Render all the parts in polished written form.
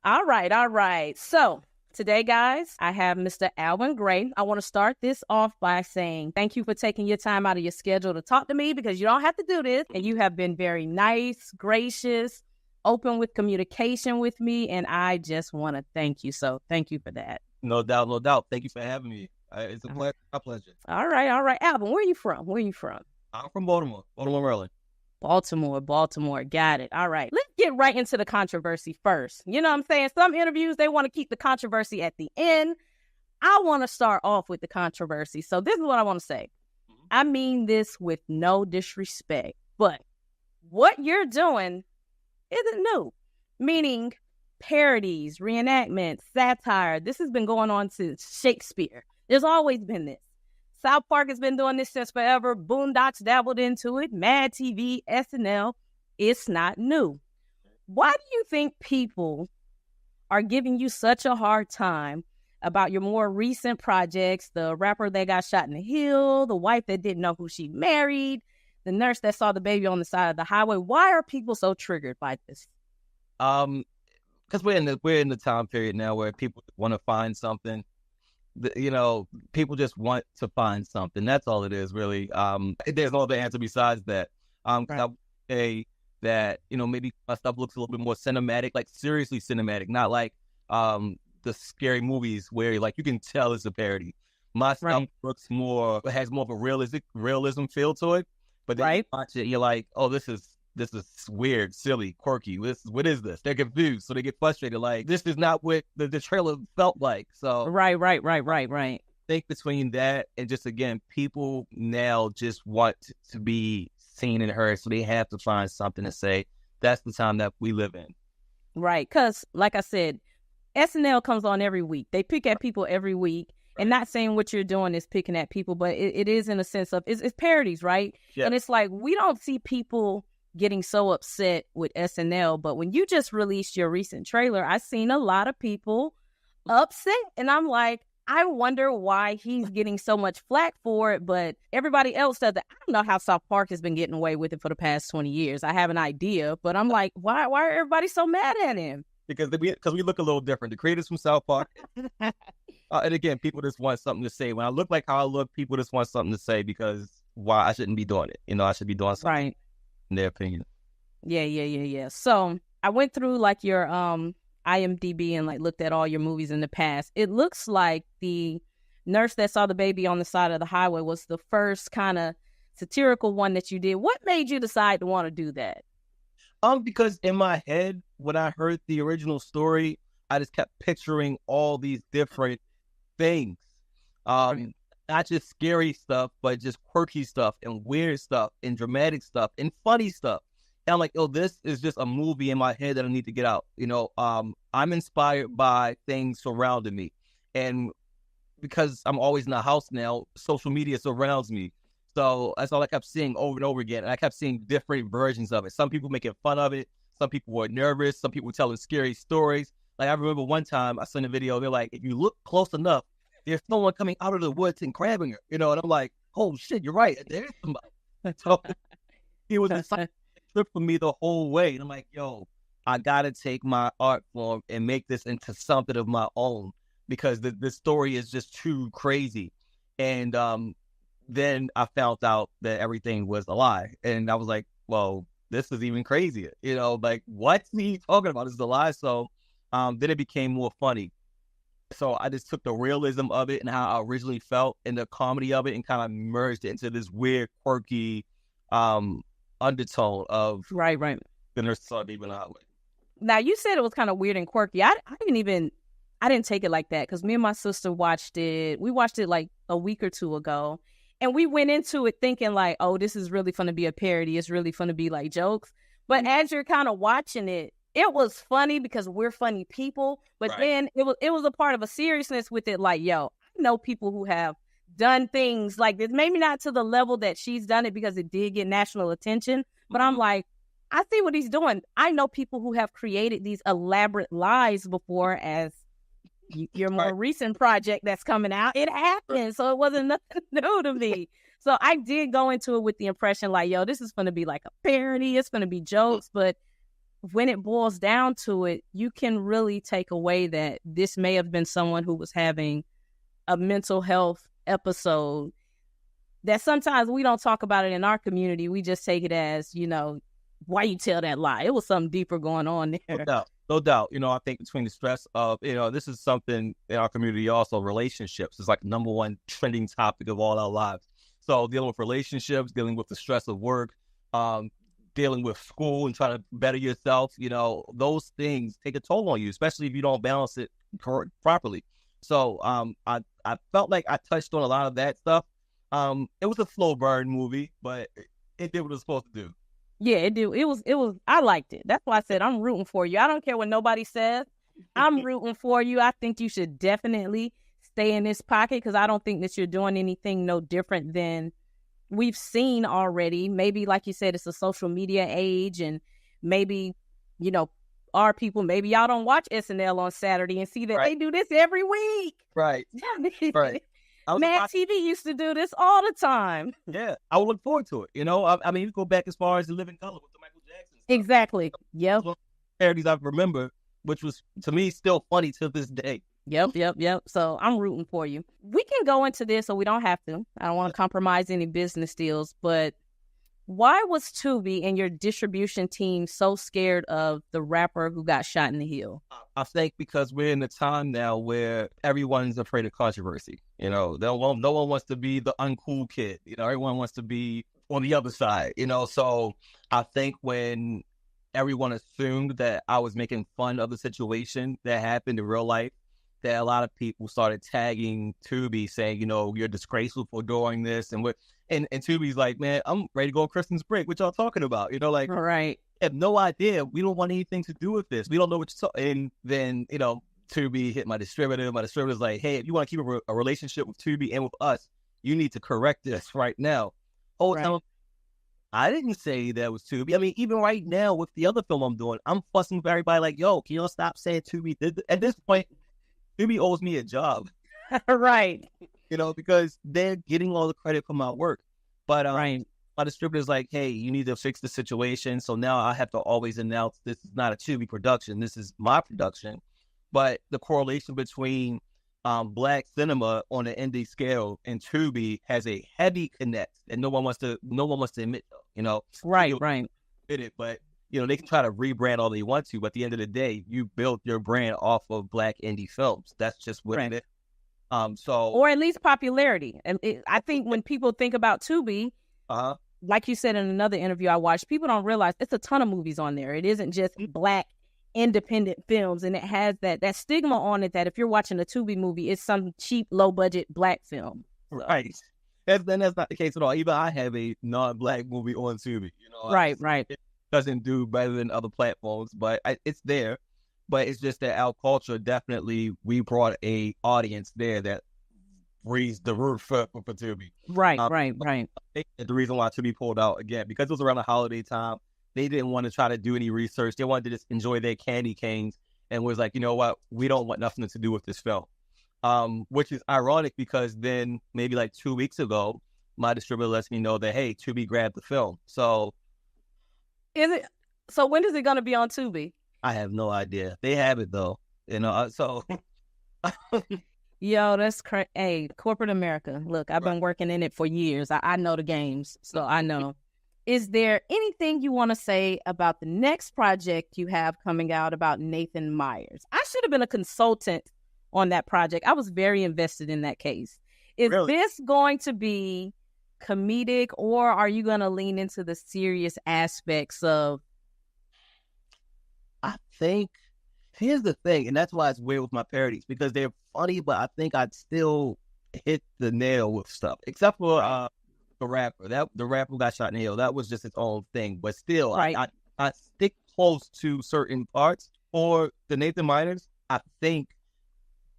All right, all right. So today, guys, I have Mr. Alvin Gray. I want to start this off by saying thank you for taking your time out of your schedule to talk to me, because you don't have to do this. And you have been very nice, gracious, open with communication with me. And I just want to thank you. So thank you for that. No doubt, no doubt. Thank you for having me. It's a pleasure. My pleasure. All right, all right. Alvin, where are you from? Where are you from? I'm from Baltimore, Maryland. Baltimore. Got it. All right. Let's get right into the controversy first. You know what I'm saying? Some interviews, they want to keep the controversy at the end. I want to start off with the controversy. So this is what I want to say. I mean this with no disrespect, but what you're doing isn't new. Meaning parodies, reenactments, satire. This has been going on since Shakespeare. There's always been this. South Park has been doing this since forever. Boondocks dabbled into it. Mad TV, SNL. It's not new. Why do you think people are giving you such a hard time about your more recent projects? The rapper that got shot in the heel, the wife that didn't know who she married, the nurse that saw the baby on the side of the highway. Why are people so triggered by this? Because we're in the time period now where people want to find something. People just want to find something. That's all it is, really. There's no other answer besides that. Right. I would say that, maybe my stuff looks a little bit more cinematic, like seriously cinematic, not like the scary movies where like you can tell it's a parody. My stuff has more of a realism feel to it. But then you watch it, you're like, oh, this is weird, silly, quirky. What is this? They're confused, so they get frustrated. Like, this is not what the trailer felt like. So right. I think between that and just, again, people now just want to be seen and heard, so they have to find something to say. That's the time that we live in. Right, because like I said, SNL comes on every week. They pick at people every week. And not saying what you're doing is picking at people, but it is in a sense of, it's parodies, right? Yeah. And it's like, we don't see people getting so upset with SNL, but when you just released your recent trailer, I seen a lot of people upset, and I'm like, I wonder why he's getting so much flack for it, but everybody else does it. I don't know how South Park has been getting away with it for the past 20 years. I have an idea, but I'm like, why are everybody so mad at him? Because we look a little different. The creators from South Park, and again, people just want something to say. When I look like how I look, people just want something to say, because why I shouldn't be doing it. I should be doing something. Right. In their opinion. Yeah. So I went through like your IMDb and like looked at all your movies in the past. It looks like the nurse that saw the baby on the side of the highway was the first kind of satirical one that you did. What made you decide to want to do that? Because in my head, when I heard the original story, I just kept picturing all these different things. Not just scary stuff, but just quirky stuff and weird stuff and dramatic stuff and funny stuff. And I'm like, this is just a movie in my head that I need to get out. I'm inspired by things surrounding me. And because I'm always in the house now, social media surrounds me. So that's all I kept seeing over and over again. And I kept seeing different versions of it. Some people making fun of it. Some people were nervous. Some people telling scary stories. Like, I remember one time I saw a video, they're like, if you look close enough, there's someone coming out of the woods and grabbing her, and I'm like, oh shit, you're right. There's somebody. So it was a trip for me the whole way. And I'm like, I gotta take my art form and make this into something of my own, because the story is just too crazy. And then I found out that everything was a lie. And I was like, well, this is even crazier. Like, what's he talking about? This is a lie. So then it became more funny. So I just took the realism of it and how I originally felt and the comedy of it and kind of merged it into this weird, quirky undertone of right. The nurse saw the baby on the highway. Now, you said it was kind of weird and quirky. I didn't take it like that, because me and my sister watched it. We watched it like a week or two ago, and we went into it thinking like, oh, this is really fun to be a parody. It's really fun to be like jokes. But as you're kind of watching it, it was funny because we're funny people, but then it was a part of a seriousness with it. Like, I know people who have done things like this, maybe not to the level that she's done it, because it did get national attention. But I'm like, I see what he's doing. I know people who have created these elaborate lies before, as your more recent project that's coming out. It happened, so it wasn't nothing new to me. So I did go into it with the impression like, this is going to be like a parody. It's going to be jokes, but when it boils down to it, you can really take away that this may have been someone who was having a mental health episode that sometimes we don't talk about it in our community. We just take it as, why you tell that lie? It was something deeper going on there. No doubt. I think between the stress of, this is something in our community also, relationships is like the number one trending topic of all our lives. So dealing with relationships, dealing with the stress of work, dealing with school and trying to better yourself, those things take a toll on you, especially if you don't balance it properly. So I felt like I touched on a lot of that stuff. It was a slow burn movie, but it did what it was supposed to do. Yeah, it did. It was, I liked it. That's why I said I'm rooting for you. I don't care what nobody says. I'm rooting for you. I think you should definitely stay in this pocket because I don't think that you're doing anything no different than we've seen already. Maybe, like you said, it's a social media age, and maybe, our people, maybe y'all don't watch SNL on Saturday and see that they do this every week. Right. Right. Mad TV used to do this all the time. Yeah, I would look forward to it. I mean, you go back as far as The Living Color with the Michael Jackson stuff. Exactly. Yep. Parodies I remember, which was, to me, still funny to this day. Yep. So I'm rooting for you. We can go into this, so we don't have to. I don't want to compromise any business deals, but why was Tubi and your distribution team so scared of the rapper who got shot in the heel? I think because we're in a time now where everyone's afraid of controversy. No one wants to be the uncool kid. Everyone wants to be on the other side. So I think when everyone assumed that I was making fun of the situation that happened in real life, that a lot of people started tagging Tubi saying, you're disgraceful for doing this. And Tubi's like, man, I'm ready to go on Christmas break. What y'all talking about? Like, all right. I have no idea. We don't want anything to do with this. We don't know what you're talking. And then, Tubi hit my distributor. My distributor's like, hey, if you want to keep a relationship with Tubi and with us, you need to correct this right now. Time, I didn't say that was Tubi. I mean, even right now with the other film I'm doing, I'm fussing with everybody like, yo, can y'all stop saying Tubi? At this point, Tubi owes me a job. Right. Because they're getting all the credit for my work. But my distributor's like, hey, you need to fix the situation. So now I have to always announce this is not a Tubi production. This is my production. But the correlation between Black cinema on an indie scale and Tubi has a heavy connect, and no one wants to admit. Right. But they can try to rebrand all they want to. But at the end of the day, you built your brand off of Black indie films. That's just what it is. Or at least popularity. And I think when people think about Tubi, like you said in another interview I watched, people don't realize it's a ton of movies on there. It isn't just Black independent films, and it has that stigma on it that if you're watching a Tubi movie, it's some cheap, low-budget Black film. So. Right. That's not the case at all. Even I have a non-Black movie on Tubi. Right. It doesn't do better than other platforms, but it's there. But it's just that our culture, definitely, we brought a audience there that raised the roof for Tubi. Right. I think the reason why Tubi pulled out, again, because it was around the holiday time, they didn't want to try to do any research. They wanted to just enjoy their candy canes and was like, you know what? We don't want nothing to do with this film. Which is ironic because then maybe like 2 weeks ago, my distributor lets me know that, hey, Tubi grabbed the film. So So when is it going to be on Tubi? I have no idea. They have it though, so. Yo, that's crazy. Hey, corporate America. Look, I've been working in it for years. I know the games, so I know. Is there anything you want to say about the next project you have coming out about Nathan Majors? I should have been a consultant on that project. I was very invested in that case. Is this going to be comedic, or are you going to lean into the serious aspects of? I think, here's the thing, and that's why it's weird with my parodies, because they're funny, but I think I'd still hit the nail with stuff, except for the rapper. The rapper who got shot in the heel, that was just its own thing. But still, I stick close to certain parts. For the Nathan Majors, I think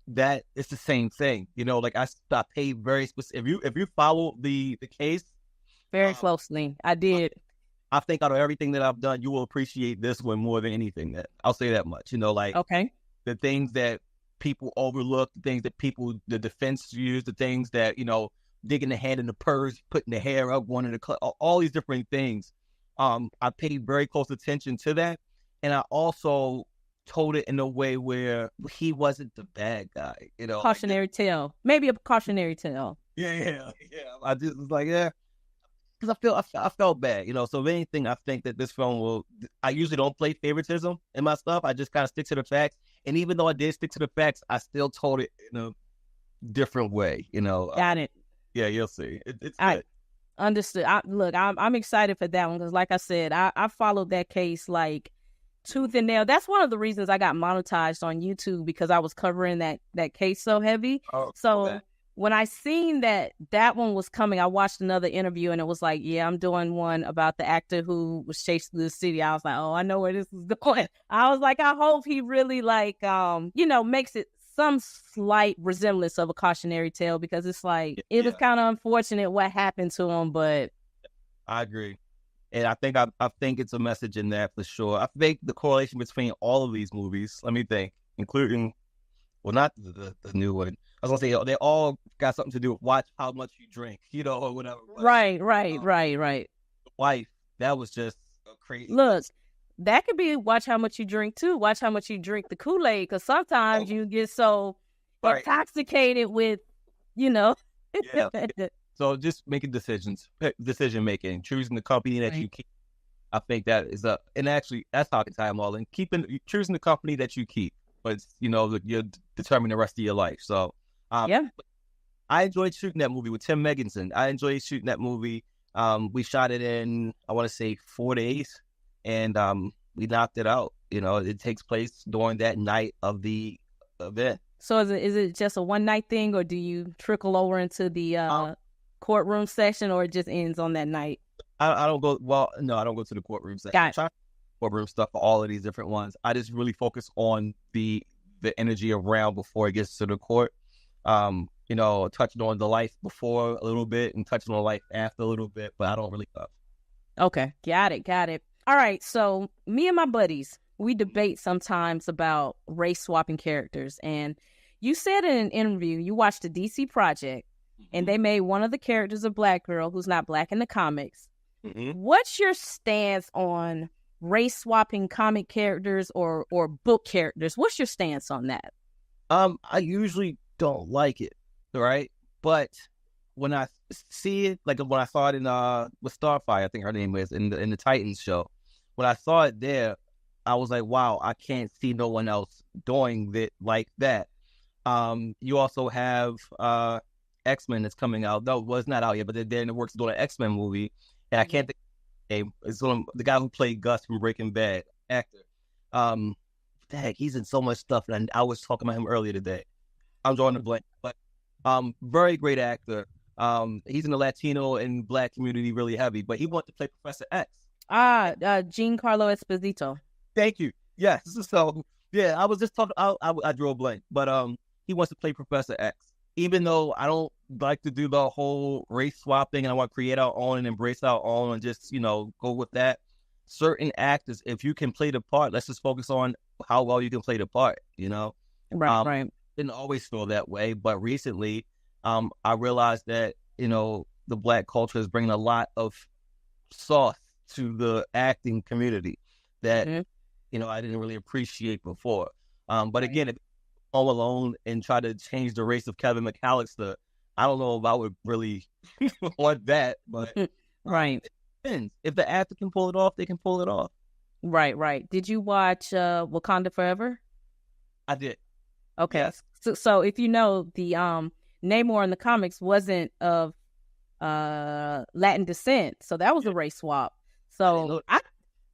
that it's the same thing. Like I paid very specific. If you follow the case very closely, I did. I think out of everything that I've done, you will appreciate this one more than anything. That I'll say that much. Okay, the things that people overlook, the things that the defense use, the things that digging the hand in the purse, putting the hair up, wanting to cut, all these different things. I paid very close attention to that, and I also told it in a way where he wasn't the bad guy, you know. Cautionary tale. Maybe a cautionary tale. Yeah. I just was like, yeah, because I felt bad, you know. So if anything, I think that this film will. I usually don't play favoritism in my stuff. I just kind of stick to the facts. And even though I did stick to the facts, I still told it in a different way, you know. Got it. Yeah, you'll see. It's good. Good. Understood. I'm excited for that one because, like I said, I followed that case like tooth and nail. That's one of the reasons I got monetized on YouTube, because I was covering that case so heavy. Oh, so okay. When I seen that one was coming, I watched another interview and it was like, yeah, I'm doing one about the actor who was chased through the city. I was like, oh, I know where this is going. I was like, I hope he really makes it some slight resemblance of a cautionary tale, because it's like, it was kind of unfortunate what happened to him, but I agree. And I think it's a message in that for sure. I think the correlation between all of these movies, let me think, including, well, not the new one. I was gonna say they all got something to do with watch how much you drink, you know, or whatever. But, right. The wife, that was just a crazy. Look, that could be watch how much you drink too. Watch how much you drink the Kool-Aid, because sometimes you get so intoxicated with, you know. Yeah. So just making decision making, choosing the company that you keep. I think that is and actually that's how I can tie them all in. Choosing the company that you keep, but you know, you're determining the rest of your life. So I enjoyed shooting that movie with Tim Megginson. I enjoyed shooting that movie. We shot it in, I want to say 4 days, and we knocked it out. You know, it takes place during that night of the event. So is it just a one night thing, or do you trickle over into the courtroom session, or it just ends on that night? I don't go. Well, no, I don't go to the courtroom session. Got it. Courtroom stuff for all of these different ones. I just really focus on the energy around before it gets to the court. You know, touching on the life before a little bit and touching on life after a little bit, but I don't really know. Okay, got it. All right, so me and my buddies, we debate sometimes about race swapping characters, and you said in an interview you watched the DC Project, and they made one of the characters a black girl who's not black in the comics. Mm-hmm. What's your stance on race swapping comic characters or book characters? What's your stance on that? I usually don't like it, right? But when I see it, like when I saw it in with Starfire, I think her name is in the Titans show. When I saw it there, I was like, wow, I can't see no one else doing it like that. You also have X-Men that's coming out. No, well, it's not out yet, but they're in the works of doing an X-Men movie. And I can't think of his name. It's the guy who played Gus from Breaking Bad, actor. Dang, he's in so much stuff. And I was talking about him earlier today. I'm drawing a blank. But very great actor. He's in the Latino and Black community really heavy, but he wanted to play Professor X. Giancarlo Esposito. Thank you. Yes. So, yeah, I was just talking, I drew a blank, but he wants to play Professor X. Even though I don't like to do the whole race swapping and I want to create our own and embrace our own and just, you know, go with that. Certain actors, if you can play the part, let's just focus on how well you can play the part, you know? Right. Didn't always feel that way, but recently I realized that, you know, the Black culture is bringing a lot of sauce to the acting community that, you know, I didn't really appreciate before. But again, if all alone and try to change the race of Kevin McAllister, I don't know if I would really want that, but right. It depends. If the actor can pull it off, they can pull it off. Right. Did you watch Wakanda Forever? I did. Okay. Yes. So if you know, the Namor in the comics wasn't of Latin descent, so that was a race swap. So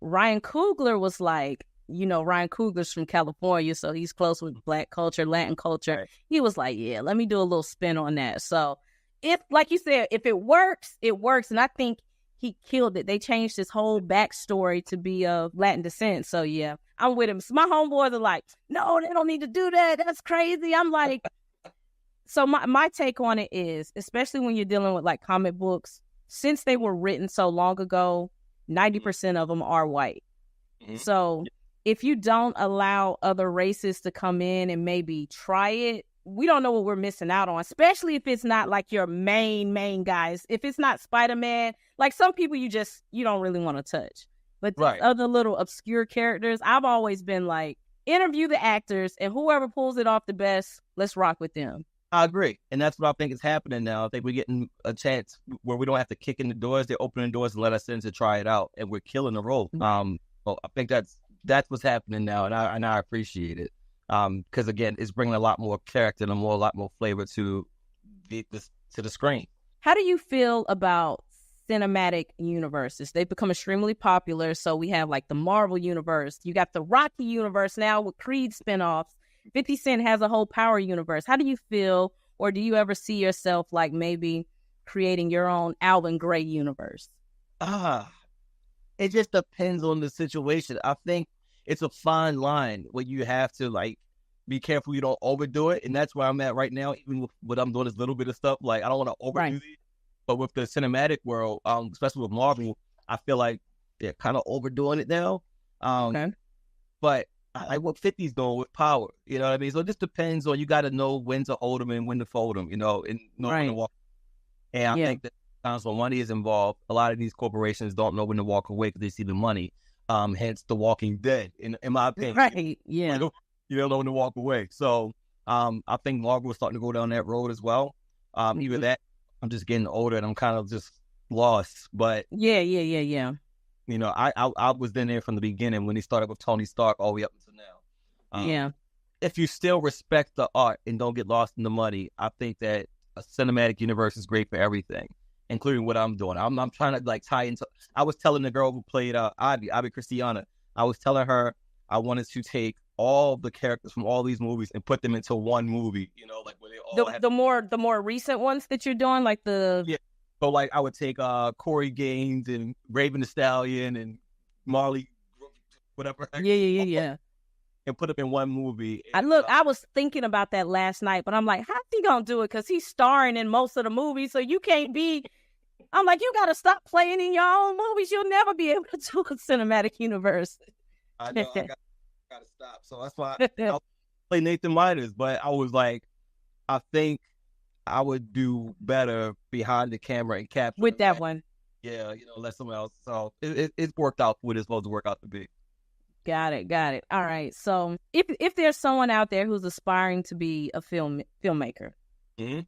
Ryan Coogler was like, you know, Ryan Coogler's from California, so he's close with Black culture, Latin culture. Right. He was like, yeah, let me do a little spin on that. So if, like you said, if it works, it works. And I think he killed it. They changed his whole backstory to be of Latin descent. So yeah, I'm with him. So my homeboys are like, no, they don't need to do that. That's crazy. I'm like, so my take on it is, especially when you're dealing with like comic books, since they were written so long ago, 90% of them are white. Mm-hmm. So if you don't allow other races to come in and maybe try it, we don't know what we're missing out on, especially if it's not like your main guys. If it's not Spider-Man, like some people you don't really want to touch. But these Right. other little obscure characters, I've always been like, interview the actors, and whoever pulls it off the best, let's rock with them. I agree. And that's what I think is happening now. I think we're getting a chance where we don't have to kick in the doors. They're opening doors and let us in to try it out. And we're killing the role. Well, I think that's what's happening now. And I appreciate it. Because again, it's bringing a lot more character and a lot more flavor to the screen. How do you feel about cinematic universes? They've become extremely popular. So we have like the Marvel universe. You got the Rocky universe now with Creed spinoffs. 50 Cent has a whole Power universe. How do you feel, or do you ever see yourself like maybe creating your own Alvin Gray universe? It just depends on the situation. I think it's a fine line where you have to like be careful you don't overdo it, and that's where I'm at right now. Even with what I'm doing, this little bit of stuff, like I don't want to overdo it. But with the cinematic world, especially with Marvel, I feel like they're kind of overdoing it now. Okay. But I like what 50's doing with Power. You know what I mean? So it just depends on, you got to know when to hold them and when to fold them, you know, and know when to walk. And I think that times when money is involved, a lot of these corporations don't know when to walk away because they see the money. Hence The Walking Dead, in my opinion. Right, yeah. You don't know when to walk away. So I think Marvel is starting to go down that road as well. Even that, I'm just getting older and I'm kind of just lost. But yeah. You know, I was in there from the beginning when he started with Tony Stark all the way up until now. If you still respect the art and don't get lost in the money, I think that a cinematic universe is great for everything, including what I'm doing. I'm trying to like tie into. I was telling the girl who played Ivy Christiana. I was telling her I wanted to take all the characters from all these movies and put them into one movie. You know, like where they all the more recent ones that you're doing, like the So like I would take Corey Gaines and Raven the Stallion and Marley, whatever. Yeah. And put them in one movie. And, I was thinking about that last night, but I'm like, how's he gonna do it? Because he's starring in most of the movies, so you can't be. I'm like, you gotta stop playing in your own movies. You'll never be able to do a cinematic universe. I know. I gotta stop. So that's why I play Nathan Majors. But I was like, I think I would do better behind the camera and capture with that one. Yeah, you know, let someone else. So it's worked out what it's supposed to work out to be. Got it. All right. So if there's someone out there who's aspiring to be a filmmaker,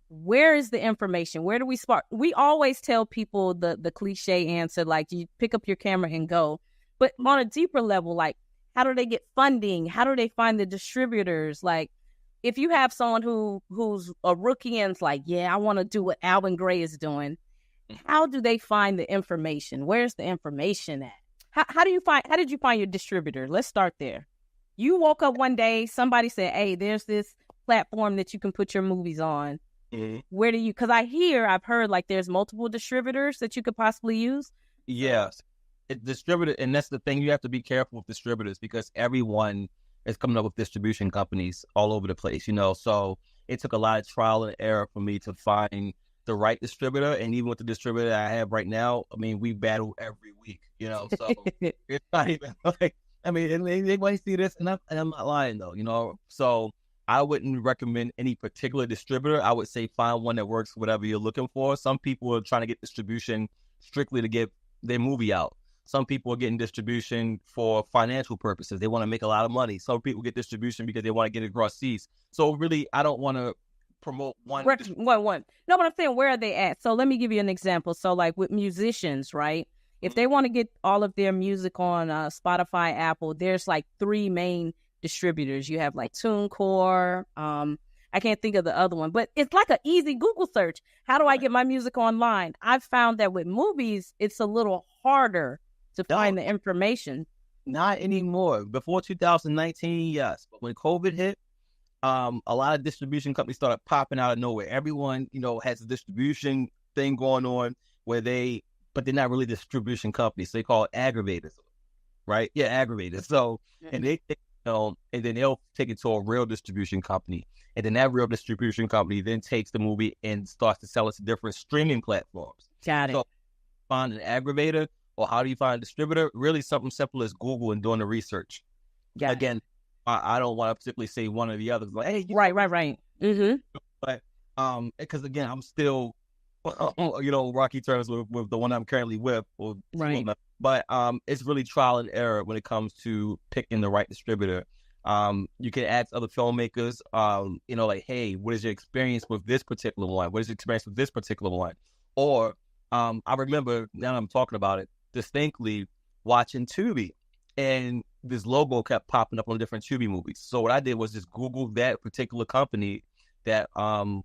where is the information? Where do we start? We always tell people the cliche answer, like you pick up your camera and go. But on a deeper level, like how do they get funding? How do they find the distributors? Like if you have someone who's a rookie and it's like, yeah, I want to do what Alvin Gray is doing, how do they find the information? Where's the information at? How did you find your distributor? Let's start there. You woke up one day, somebody said, hey, there's this platform that you can put your movies on. Where do you, because I've heard like there's multiple distributors that you could possibly use. Yes. Distributor, and that's the thing, you have to be careful with distributors because everyone is coming up with distribution companies all over the place, you know. So it took a lot of trial and error for me to find the right distributor. And even with the distributor that I have right now, I mean, we battle every week, you know. So it's not even like, I mean, they might see this, and I'm not lying though, you know. So I wouldn't recommend any particular distributor. I would say find one that works for whatever you're looking for. Some people are trying to get distribution strictly to get their movie out. Some people are getting distribution for financial purposes. They want to make a lot of money. Some people get distribution because they want to get it across seas. So really, I don't want to promote one. One. No, but I'm saying, where are they at? So let me give you an example. So like with musicians, right? If they want to get all of their music on Spotify, Apple, there's like 3 main distributors. You have like TuneCore. I can't think of the other one, but it's like an easy Google search. How do I get my music online? I've found that with movies, it's a little harder to find the information. Not anymore. Before 2019, yes. But when COVID hit, a lot of distribution companies started popping out of nowhere. Everyone, you know, has a distribution thing going on but they're not really distribution companies. They call it aggravators, right? Yeah, aggravators. So, and they, and then they'll take it to a real distribution company. And then that real distribution company then takes the movie and starts to sell it to different streaming platforms. Got it. So find an aggravator, or how do you find a distributor? Really something simple as Google and doing the research. Again, I don't want to particularly say one or the other. Like, hey, right. Mm-hmm. But because again, I'm still rocky terms with the one I'm currently with. Or, Right. But it's really trial and error when it comes to picking the right distributor. You can ask other filmmakers, like, hey, what is your experience with this particular one? What is your experience with this particular one? Or I remember, now I'm talking about it, distinctly watching Tubi, and this logo kept popping up on different Tubi movies. So what I did was just Google that particular company that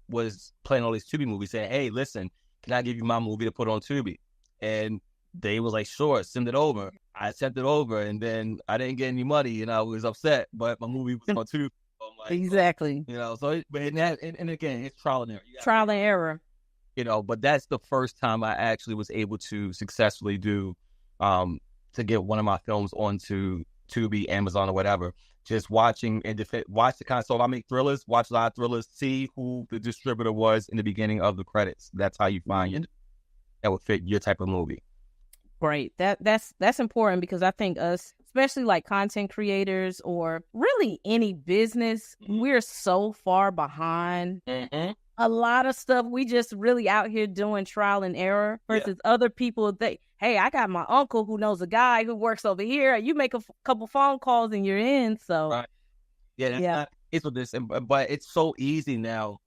was playing all these Tubi movies, saying, hey, listen, can I give you my movie to put on Tubi? And they was like, sure, send it over. I sent it over, and then I didn't get any money, and I was upset, but my movie was on Tubi. So I'm like, Exactly. And again, it's trial and error. Trial and error. But that's the first time I actually was able to successfully do, to get one of my films onto Tubi, Amazon, or whatever. Just watching and watch the kind of, so if I make thrillers, watch a lot of thrillers, see who the distributor was in the beginning of the credits. That's how you find it. That would fit your type of movie. Great. That's important, because I think us, especially like content creators or really any business, we're so far behind. Mm-hmm. A lot of stuff we just really out here doing trial and error versus other people. Hey, I got my uncle who knows a guy who works over here. You make a couple phone calls and you're in. So right. It's with this, but it's so easy now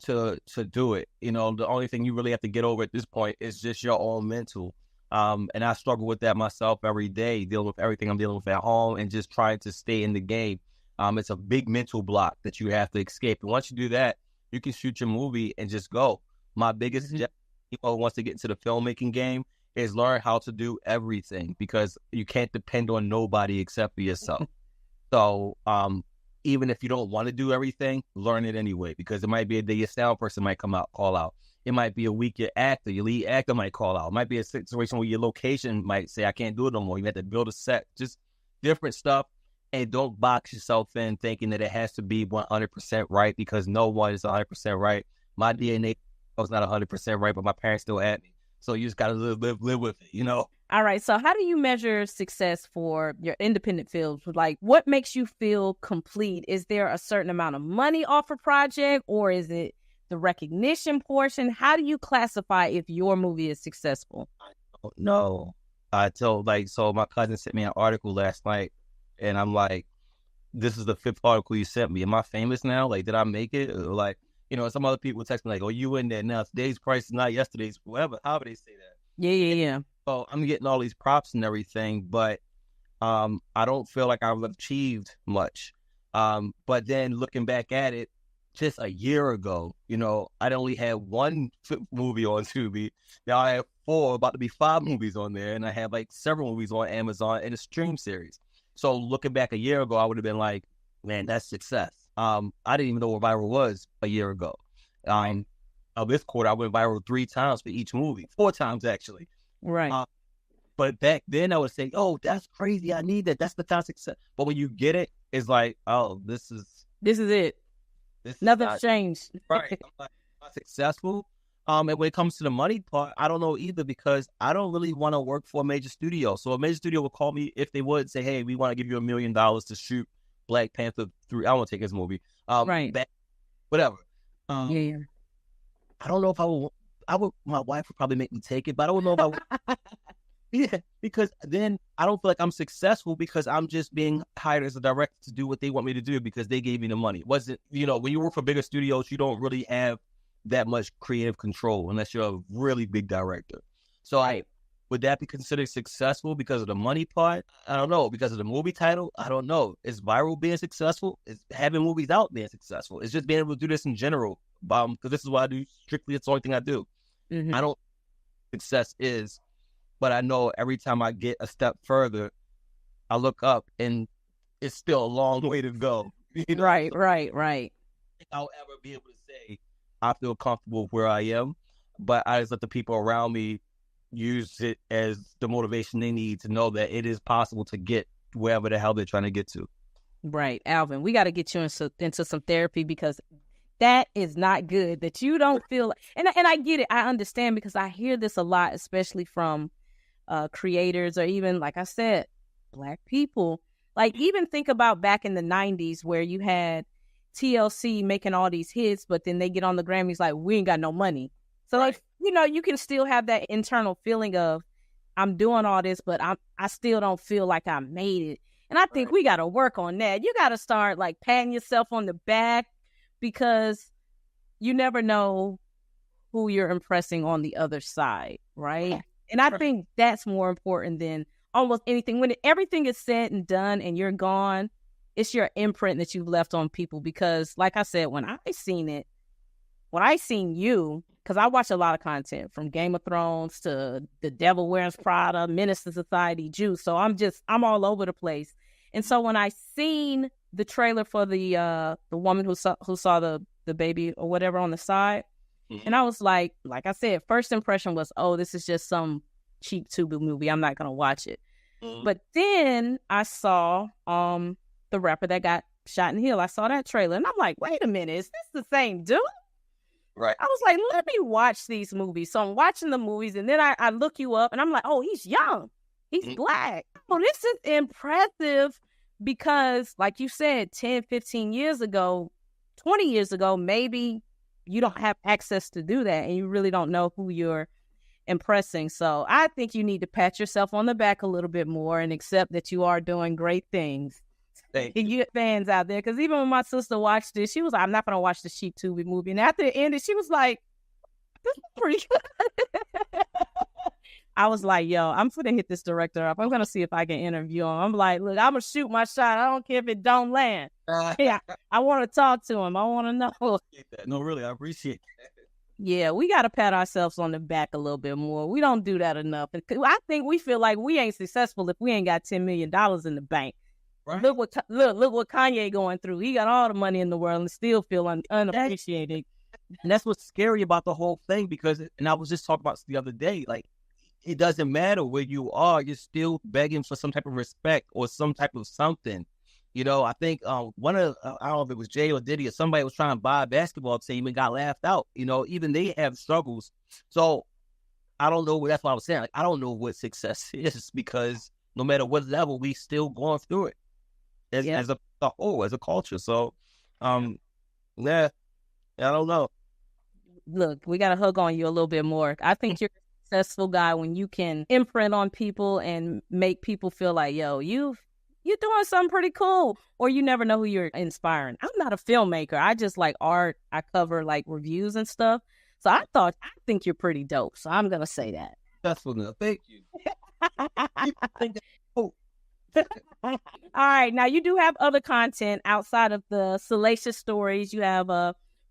to do it. The only thing you really have to get over at this point is just your own mental. And I struggle with that myself every day, dealing with everything I'm dealing with at home and just trying to stay in the game. It's a big mental block that you have to escape. And once you do that, you can shoot your movie and just go. My biggest suggestion to people who wants to get into the filmmaking game is learn how to do everything, because you can't depend on nobody except for yourself. So even if you don't want to do everything, learn it anyway, because it might be a day your sound person might call out. It might be a week your lead actor might call out. It might be a situation where your location might say, I can't do it no more. You have to build a set, just different stuff. And don't box yourself in thinking that it has to be 100% right, because no one is 100% right. My DNA was not 100% right, but my parents still had me. So you just got to live with it, All right. So how do you measure success for your independent films? Like, what makes you feel complete? Is there a certain amount of money off a project, or is it the recognition portion? How do you classify if your movie is successful? I don't know. So my cousin sent me an article last night, and I'm like, this is the 5th article you sent me. Am I famous now? Like, did I make it? Or like, some other people text me like, oh, you in there now. Today's price is not yesterday's, whatever. However they say that. Yeah. So I'm getting all these props and everything, but I don't feel like I've achieved much. But then looking back at it, just a year ago, I'd only had one movie on Tubi. Now I have 4, about to be 5 movies on there, and I have like several movies on Amazon and a stream series. So looking back a year ago, I would have been like, man, that's success. I didn't even know what viral was a year ago. This quarter, I went viral 3 times for each movie, 4 times actually. Right. But back then I would say, oh, that's crazy. I need that. That's the kind of success. But when you get it, it's like, oh, this is it. Nothing's changed. Right. I'm like, not successful. And when it comes to the money part, I don't know either, because I don't really want to work for a major studio. So a major studio would call me if they would say, hey, we want to give you $1 million to shoot Black Panther 3. I won't take his movie. Right. Whatever. Yeah. I don't know if I would, my wife would probably make me take it, but I don't know if I would. Yeah, because then I don't feel like I'm successful, because I'm just being hired as a director to do what they want me to do because they gave me the money. It wasn't, when you work for bigger studios, you don't really have that much creative control unless you're a really big director. So would that be considered successful because of the money part? I don't know. Because of the movie title? I don't know. Is viral being successful? Is having movies out being successful? It's just being able to do this in general. Because this is what I do. Strictly, it's the only thing I do. Mm-hmm. I don't know what success is, but I know every time I get a step further, I look up and it's still a long way to go. Right. I'll ever be able to say I feel comfortable where I am, but I just let the people around me use it as the motivation they need to know that it is possible to get wherever the hell they're trying to get to. Right. Alvin, we got to get you into some therapy, because that is not good that you don't feel, and I get it. I understand, because I hear this a lot, especially from creators, or even, like I said, Black people. Like, even think about back in the 90s where you had TLC making all these hits, but then they get on the Grammys like, we ain't got no money. So like, you can still have that internal feeling of, I'm doing all this, but I still don't feel like I made it. And I think we got to work on that. You got to start like patting yourself on the back, because you never know who you're impressing on the other side, right? And I think that's more important than almost anything. When everything is said and done and you're gone, it's your imprint that you've left on people. Because like I said, when I seen you, because I watch a lot of content from Game of Thrones to The Devil Wears Prada, Menace to Society, Juice. So I'm all over the place. And so when I seen the trailer for the woman who saw the baby or whatever on the side, and I was like I said, first impression was, oh, this is just some cheap Tubi movie. I'm not going to watch it. But then I saw the rapper that got shot in Hill. I saw that trailer and I'm like, wait a minute, is this the same dude? Right. I was like, let me watch these movies. So I'm watching the movies, and then I look you up and I'm like, oh, he's young. He's black. Oh, this is impressive, because like you said, 10, 15 years ago, 20 years ago, maybe you don't have access to do that and you really don't know who you're impressing. So I think you need to pat yourself on the back a little bit more and accept that you are doing great things. Thank you. Get fans out there, because even when my sister watched this, she was like, I'm not going to watch the cheap Tubi movie. And after it ended, she was like, this is pretty good. I was like, yo, I'm going to hit this director up. I'm going to see if I can interview him. I'm like, look, I'm going to shoot my shot. I don't care if it don't land. Yeah, I want to talk to him. I want to know. No, really, I appreciate that. Yeah, we got to pat ourselves on the back a little bit more. We don't do that enough. I think we feel like we ain't successful if we ain't got $10 million in the bank. Right. Look what Kanye going through. He got all the money in the world and still feel unappreciated. And that's what's scary about the whole thing, because, and I was just talking about this the other day, like, it doesn't matter where you are, you're still begging for some type of respect or some type of something. I think I don't know if it was Jay or Diddy or somebody was trying to buy a basketball team and got laughed out. Even they have struggles. So I don't know. That's what I was saying. Like, I don't know what success is, because no matter what level, we still going through it as a whole, as a culture. So, I don't know. Look, we got to hug on you a little bit more. I think you're a successful guy when you can imprint on people and make people feel like, yo, you're doing something pretty cool, or you never know who you're inspiring. I'm not a filmmaker. I just like art. I cover like reviews and stuff. So I think you're pretty dope. So I'm going to say that. That's what enough. Thank you. All right. Now you do have other content outside of the salacious stories. You have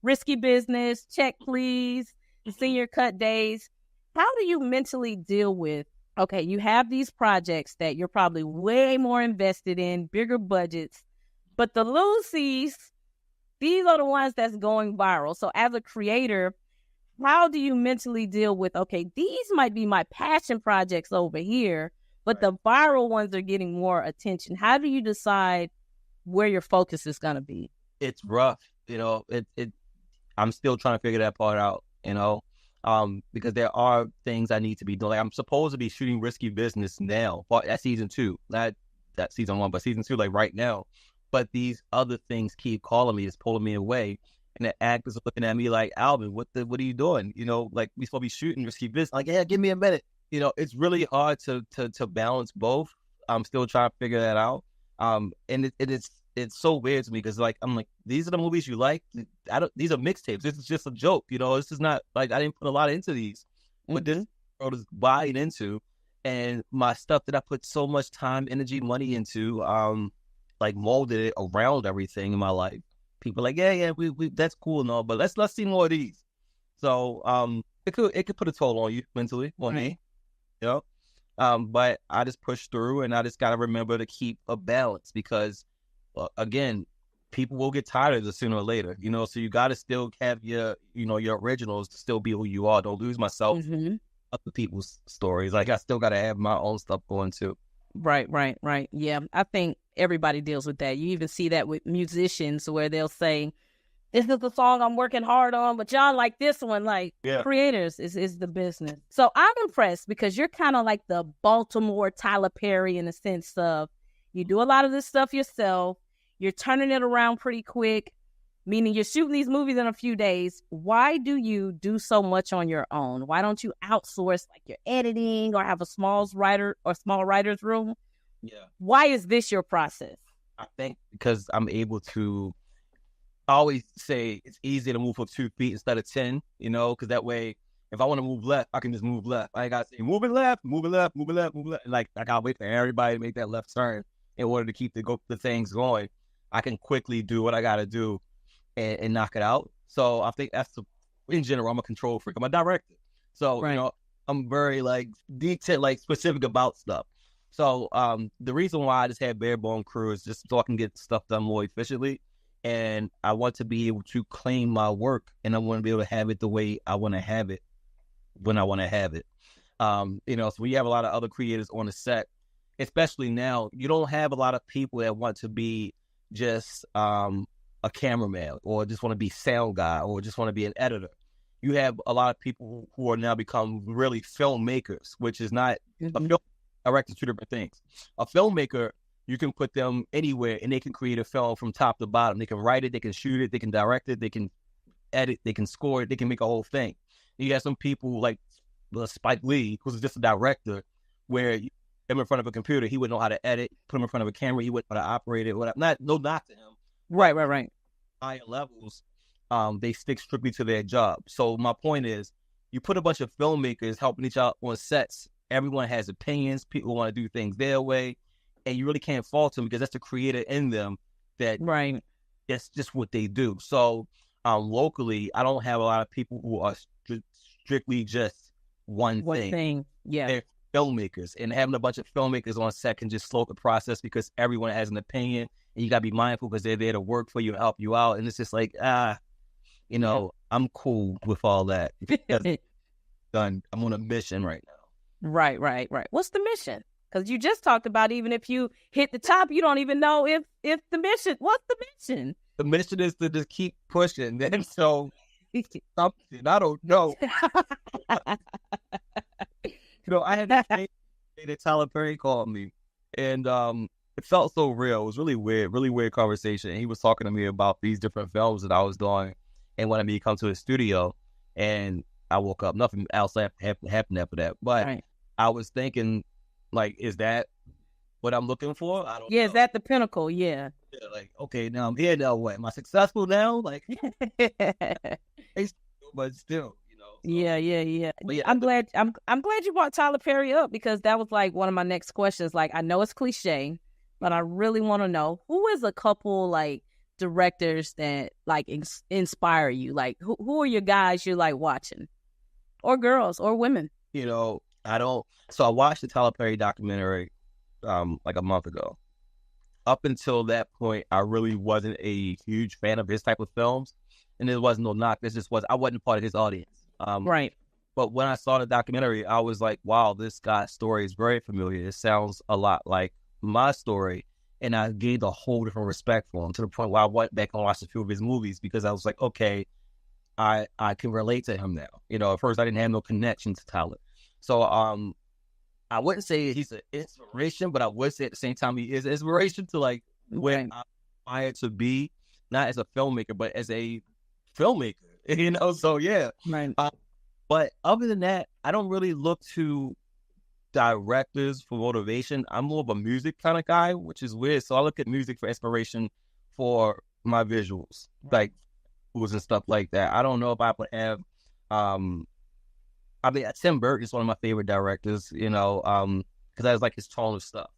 Risky Business, Check Please, Senior Cut Days. How do you mentally deal with, okay, you have these projects that you're probably way more invested in, bigger budgets, but the Lucy's, these are the ones that's going viral. So as a creator, how do you mentally deal with, okay, these might be my passion projects over here, but the viral ones are getting more attention. How do you decide where your focus is going to be? It's rough. I'm still trying to figure that part out, because there are things I need to be doing. Like, I'm supposed to be shooting Risky Business now, but that's season 2, not that season 1, but season 2, like right now. But these other things keep calling me, it's pulling me away. And the actors are looking at me like, Alvin, what are you doing? Like, we supposed to be shooting Risky Business. Like, yeah, give me a minute. It's really hard to balance both. I'm still trying to figure that out. And it's so weird to me, because like, I'm like, these are the movies you like. These are mixtapes. This is just a joke. This is not like, I didn't put a lot into these, but this world is buying into, and my stuff that I put so much time, energy, money into, like molded it around everything in my life. People are like, yeah, we that's cool and all, but let's see more of these. So it could put a toll on you mentally, on me, but I just push through, and I just gotta remember to keep a balance, because again, people will get tired of this sooner or later, so you gotta still have your originals to still be who you are. Don't lose myself other people's stories. Like, I still gotta have my own stuff going too. Right. Yeah, I think everybody deals with that. You even see that with musicians, where they'll say, this is the song I'm working hard on, but y'all like this one. Like, creators is the business. So I'm impressed, because you're kind of like the Baltimore Tyler Perry, in the sense of, you do a lot of this stuff yourself. You're turning it around pretty quick. meaning you're shooting these movies in a few days. Why do you do so much on your own? Why don't you outsource like your editing or have a small writer's room? Yeah. Why is this your process? I think because I'm able to, I always say it's easier to move with 2 feet instead of 10, you know, because that way, if I want to move left, I can just move left. I ain't got to say, move it left, move it left, move it left, move it left. And like, I got to wait for everybody to make that left turn in order to keep the things going. I can quickly do what I got to do and knock it out. So I think in general, I'm a control freak. I'm a director. So, right. You know, I'm very like detailed, like specific about stuff. So the reason why I just had bare bone crew is just so I can get stuff done more efficiently. And I want to be able to claim my work, and I want to be able to have it the way I want to have it when I want to have it. You know, so we have a lot of other creators on the set, especially now. You don't have a lot of people that want to be just a cameraman or just want to be sound guy or just want to be an editor. You have a lot of people who are now become really filmmakers, which is not a film director, 2 different things. A filmmaker, you can put them anywhere and they can create a film from top to bottom. They can write it, they can shoot it, they can direct it, they can edit, they can score it, they can make a whole thing. You have some people like Spike Lee, who's just a director, where him in front of a computer, he would know how to edit, put him in front of a camera, he would know how to operate it, whatever. No knock to him. Right. Higher levels, they stick strictly to their job. So my point is, you put a bunch of filmmakers helping each other on sets. Everyone has opinions. People want to do things their way. And you really can't fault them because that's the creator in them that that's just what they do. So locally, I don't have a lot of people who are strictly just one thing. Yeah. They're filmmakers. And having a bunch of filmmakers on set can just slow the process because everyone has an opinion. And you got to be mindful because they're there to work for you and help you out. And it's just like, you know, I'm cool with all that. Done. I'm on a mission right now. Right. What's the mission? Because you just talked about even if you hit the top, you don't even know if the mission. What's the mission? The mission is to just keep pushing. And so something, I don't know. You know, I had this thing that Tyler Perry called me, and it felt so real. It was really weird conversation. And he was talking to me about these different films that I was doing and wanted me to come to his studio. And I woke up, nothing else happened after that. But I was thinking, like, is that what I'm looking for? I don't know. Is that the pinnacle? Yeah. Like, okay, now I'm here now. What? Am I successful now? Like, but still, you know. So. Yeah. But I'm glad you brought Tyler Perry up because that was like one of my next questions. Like, I know it's cliche, but I really want to know who is a couple like directors that like inspire you. Like, who are your guys you're like watching, or girls, or women? You know, So I watched the Tyler Perry documentary like a month ago. Up until that point, I really wasn't a huge fan of his type of films, and there wasn't no knock. I wasn't part of his audience. Right. But when I saw the documentary, I was like, wow, this guy's story is very familiar. It sounds a lot like my story. And I gained a whole different respect for him to the point where I went back and watched a few of his movies because I was like, okay, I can relate to him now. You know, at first I didn't have no connection to Tyler. So I wouldn't say he's an inspiration, but I would say at the same time he is an inspiration to like where I aspire to be, not as a filmmaker, but as a filmmaker. You know, so yeah. Right. But other than that, I don't really look to directors for motivation. I'm more of a music kind of guy, which is weird. So I look at music for inspiration for my visuals, like movies and stuff like that. I don't know if I would have I mean, Tim Burton is one of my favorite directors, you know, because I was like his tone of stuff.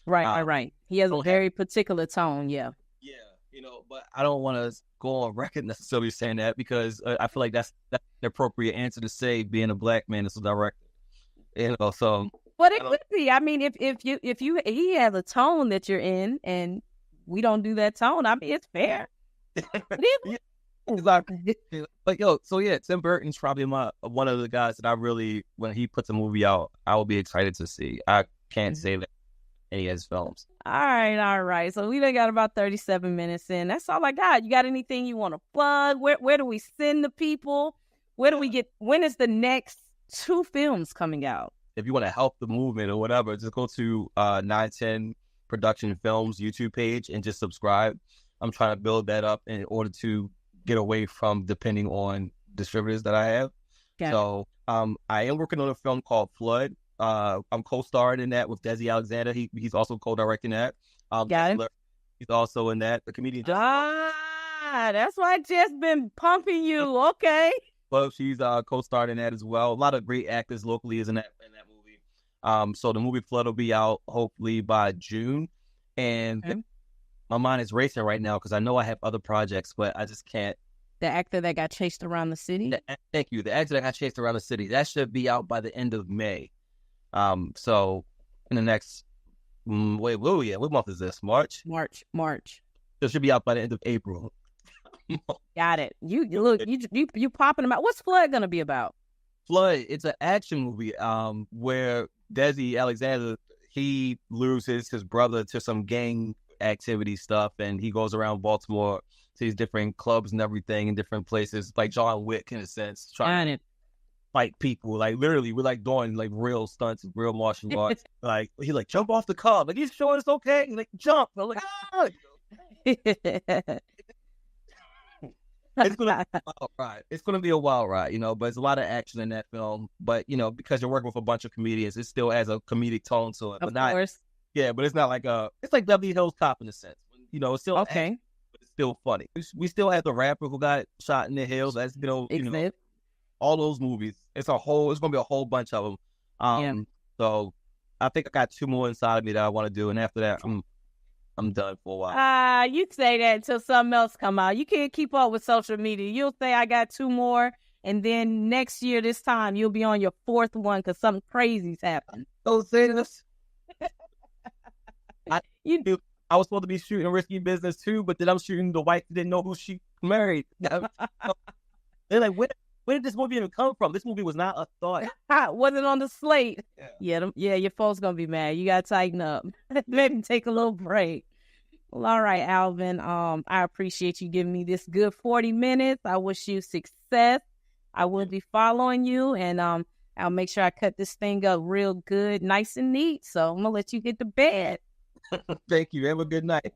Right. He has a very particular tone, yeah. Yeah, you know, but I don't want to go on record necessarily saying that because I feel like that's the appropriate answer to say being a black man as a director. You know, so. But it could be. I mean, if he has a tone that you're in, and we don't do that tone, I mean, it's fair. Exactly. But so yeah, Tim Burton's probably one of the guys that I really, when he puts a movie out, I will be excited to see. I can't say that any of his films. All right. So we done got about 37 minutes in. That's all I got. You got anything you want to plug? Where do we send the people? Where do we get? When is the next 2 films coming out? If you want to help the movement or whatever, just go to 910 Production Films YouTube page and just subscribe. I'm trying to build that up in order to get away from depending on distributors that I have. So I am working on a film called Flood. I'm co-starring in that with Desi Alexander. He's also co-directing that. Got it. He's also in that. The comedian. That's why I just been pumping you. Okay. Well, she's co-starred in that as well. A lot of great actors locally is in that movie. So the movie Flood will be out hopefully by June, and my mind is racing right now because I know I have other projects, but I just can't. The actor that got chased around the city. Thank you. The actor that got chased around the city. That should be out by the end of May. So in the next what month is this? March. So it should be out by the end of April. Got it. You popping them out. What's Flood gonna be about? Flood, it's an action movie where Desi Alexander, he loses his brother to some gang activity stuff, and he goes around Baltimore to these different clubs and everything in different places, like John Wick in a sense, trying to fight people. Like literally, we're like doing like real stunts, real martial arts. Like he like jump off the car, like he's showing it's okay, and like jump. I'm like, ah! It's gonna be a wild ride. It's gonna be a wild ride, but there's a lot of action in that film. But because you're working with a bunch of comedians, it still has a comedic tone to it. Of course. Yeah, but it's not like it's like Beverly Hills Cop in a sense. It's still okay, action, but it's still funny. We still have the rapper who got shot in the hills. That's all those movies. It's gonna be a whole bunch of them. So I think I got 2 more inside of me that I want to do, and after that, I'm done for a while. You say that until something else come out. You can't keep up with social media. You'll say I got 2 more, and then next year this time you'll be on your 4th one because something crazy's happened. Don't say this. I was supposed to be shooting Risky Business too, but then I'm shooting the wife that didn't know who she married. They're like, where did this movie even come from? This movie was not a thought. Wasn't on the slate. Yeah, your folks gonna be mad. You gotta tighten up. Maybe take a little break. Well, all right, Alvin. I appreciate you giving me this good 40 minutes. I wish you success. I will be following you, and I'll make sure I cut this thing up real good, nice and neat. So I'm gonna let you get to bed. Thank you. Have a good night.